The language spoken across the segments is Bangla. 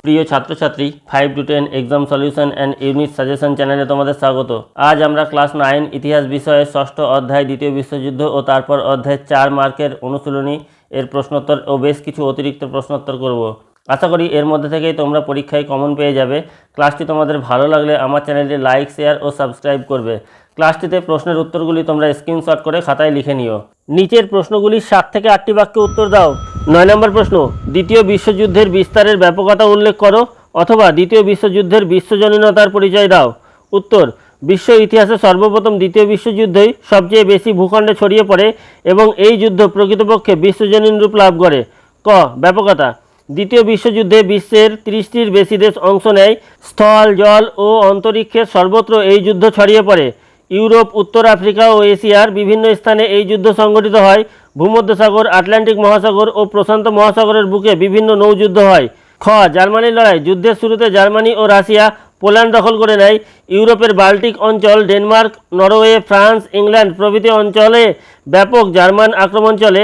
প্রিয় ছাত্রছাত্রী 5 to 10 exam solution and unit suggestion চ্যানেলে তোমাদের স্বাগত। আজ আমরা ক্লাস 9 ইতিহাস বিষয়ে ষষ্ঠ অধ্যায় দ্বিতীয় বিশ্বযুদ্ধ ও তারপর অধ্যায় 4 মার্কের অনুশীলনী এর প্রশ্নোত্তর ও বেশ কিছু অতিরিক্ত প্রশ্নোত্তর করব। আশা করি এর মধ্যে থেকেই তোমরা পরীক্ষায় কমন পেয়ে যাবে। ক্লাসটি তোমাদের ভালো লাগলে আমার চ্যানেলটি লাইক, শেয়ার ও সাবস্ক্রাইব করবে। ক্লাসটিতে প্রশ্নের উত্তরগুলি তোমরা স্ক্রিনশট করে খাতায় লিখে নিও। নিচের প্রশ্নগুলির 7 থেকে 8টি বাক্যে উত্তর দাও। 9 নম্বর প্রশ্ন, দ্বিতীয় বিশ্বযুদ্ধের বিস্তারের ব্যাপকতা উল্লেখ করো অথবা দ্বিতীয় বিশ্বযুদ্ধের বিশ্বজনীনতার পরিচয় দাও। উত্তর, বিশ্ব ইতিহাসে সর্বপ্রথম দ্বিতীয় বিশ্বযুদ্ধই সবচেয়ে বেশি ভূখণ্ডে ছড়িয়ে পড়ে এবং এই যুদ্ধ প্রকৃতপক্ষে বিশ্বজনীন রূপ লাভ করে। ক, ব্যাপকতা। দ্বিতীয় বিশ্বযুদ্ধে বিশ্বের 30টির বেশি দেশ অংশ নেয়। স্থল, জল ও অন্তরিক্ষের সর্বত্র এই যুদ্ধ ছড়িয়ে পড়ে। ইউরোপ, উত্তর আফ্রিকা ও এশিয়ার বিভিন্ন স্থানে এই যুদ্ধ সংঘটিত হয়। ভূমধ্যসাগর, আটলান্টিক মহাসাগর ও প্রশান্ত মহাসাগরের বুকে বিভিন্ন নৌযুদ্ধ হয়। খ, জার্মানির লড়াই। যুদ্ধের শুরুতে জার্মানি ও রাশিয়া পোল্যান্ড দখল করে নেয়। ইউরোপের বাল্টিক অঞ্চল, ডেনমার্ক, নরওয়ে, ফ্রান্স, ইংল্যান্ড প্রভৃতি অঞ্চলে ব্যাপক জার্মান আক্রমণ চলে।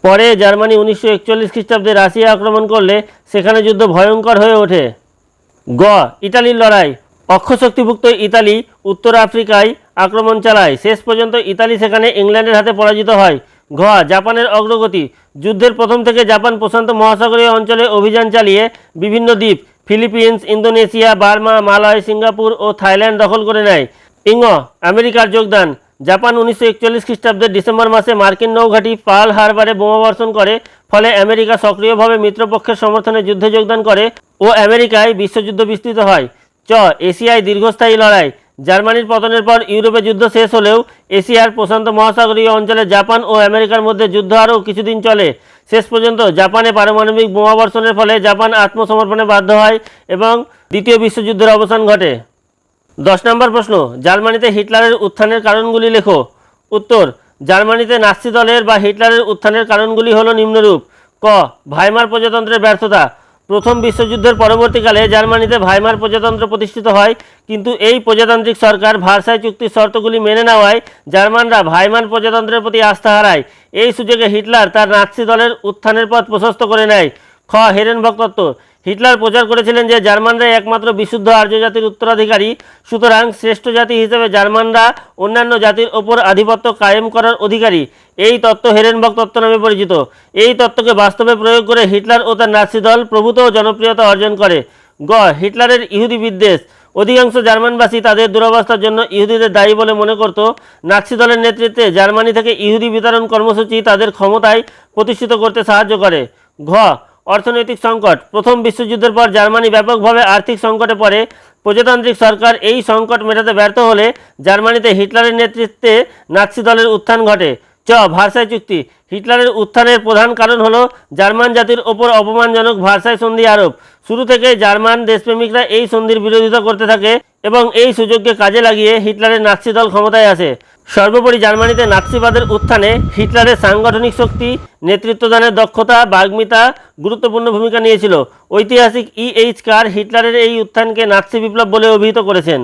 পরে জার্মানি 1941 খ্রিস্টাব্দে রাশিয়া আক্রমণ করলে সেখানে যুদ্ধ ভয়ঙ্কর হয়ে ওঠে। গ, ইতালির লড়াই। অক্ষশক্তিভুক্ত ইতালি উত্তর আফ্রিকায় আক্রমণ চালায়। শেষ পর্যন্ত ইতালি সেখানে ইংল্যান্ডের হাতে পরাজিত হয়। ঘ, জাপানের অগ্রগতি। যুদ্ধের প্রথম থেকে জাপান প্রশান্ত মহাসাগরীয় অঞ্চলে অভিযান চালিয়ে বিভিন্ন দ্বীপ Philippines, Indonesia, Burma, Malay, Singapore ও থাইল্যান্ড দখল করে নেয়। ইঙ, আমেরিকার যোগদান। জাপান 1941 খ্রিস্টাব্দের ডিসেম্বর মাসে মার্কিন নৌঘাঁটি পার্ল হারবারে বোমাবর্ষণ করে। ফলে আমেরিকা সক্রিয়ভাবে মিত্রপক্ষের সমর্থনে যুদ্ধে যোগদান করে ও আমেরিকায় বিশ্বযুদ্ধ বিস্তৃত হয়। চ, এশিয়ায় দীর্ঘস্থায়ী লড়াই। জার্মানির পতনের পর ইউরোপে যুদ্ধ শেষ হলেও এশিয়ার প্রশান্ত মহাসাগরীয় অঞ্চলে জাপান ও আমেরিকার মধ্যে যুদ্ধ আরও কিছুদিন চলে। শেষ পর্যন্ত জাপানে পারমাণবিক বোমাবর্ষণের ফলে জাপান আত্মসমর্পণে বাধ্য হয় এবং দ্বিতীয় বিশ্বযুদ্ধের অবসান ঘটে। 10 নম্বর প্রশ্ন, জার্মানিতে হিটলারের উত্থানের কারণগুলি লেখো। উত্তর, জার্মানিতে নাৎসি দলের বা হিটলারের উত্থানের কারণগুলি হলো নিম্নরূপ। ক, ভাইমার প্রজাতন্ত্রের ব্যর্থতা। প্রথম বিশ্বযুদ্ধের পরবর্তীকালে জার্মানিতে ভাইমার প্রজাতন্ত্র প্রতিষ্ঠিত হয়, কিন্তু এই প্রজাতান্ত্রিক সরকার ভার্সাই চুক্তির শর্তগুলি মেনে নেওয়ায় জার্মানরা ভাইমার প্রজাতন্ত্রের প্রতি আস্থা হারায়। এই সুযোগে হিটলার তার নাৎসি দলের উত্থানের পথ প্রশস্ত করে নেয়। খ, হেরেনবক তত্ত্ব। হিটলার প্রচার করেছিলেন যে জার্মানরাই একমাত্র বিশুদ্ধ আর্য জাতির উত্তরাধিকারী, সুতরাং শ্রেষ্ঠ জাতি হিসেবে জার্মানরা অন্যান্য জাতির ওপর আধিপত্য কায়েম করার অধিকারী। এই তত্ত্ব হেরেনবক তত্ত্ব নামে পরিচিত। এই তত্ত্বকে বাস্তবে প্রয়োগ করে হিটলার ও তার নাৎসি দল প্রভূত জনপ্রিয়তা অর্জন করে। গ, হিটলারের ইহুদি বিদ্বেষ। অধিকাংশ জার্মানবাসী তাদের দুরবস্থার জন্য ইহুদিদের দায়ী বলে মনে করত। নাৎসি দলের নেতৃত্বে জার্মানি থেকে ইহুদি বিতরণ কর্মসূচি তাদের ক্ষমতায় প্রতিষ্ঠিত করতে সাহায্য করে। ঘ, অর্থনৈতিক সংকট। প্রথম বিশ্বযুদ্ধের পর জার্মানি ব্যাপকভাবে আর্থিক সংকটে পড়ে। প্রজাতান্ত্রিক সরকার এই সংকট মেটাতে ব্যর্থ হলে জার্মানিতে হিটলারের নেতৃত্বে নাৎসি দলের উত্থান ঘটে। চ, ভার্সাই চুক্তি। হিটলারের উত্থানের প্রধান কারণ হলো জার্মান জাতির ওপর অপমানজনক ভার্সাই সন্ধি আরোপ। শুরু থেকে জার্মান দেশপ্রেমিকরা এই সন্ধির বিরোধিতা করতে থাকে এবং এই সুযোগকে কাজে লাগিয়ে হিটলারের নাৎসি দল ক্ষমতায় আসে। সর্বোপরি জার্মানিতে নাৎসিবাদের উত্থানে হিটলারের সাংগঠনিক শক্তি, নেতৃত্বদানের দক্ষতা, বাগ্মিতা গুরুত্বপূর্ণ ভূমিকা নিয়েছিল। ঐতিহাসিক E.H. কার হিটলারের এই উত্থানকে নাৎসি বিপ্লব বলে অভিহিত করেছেন।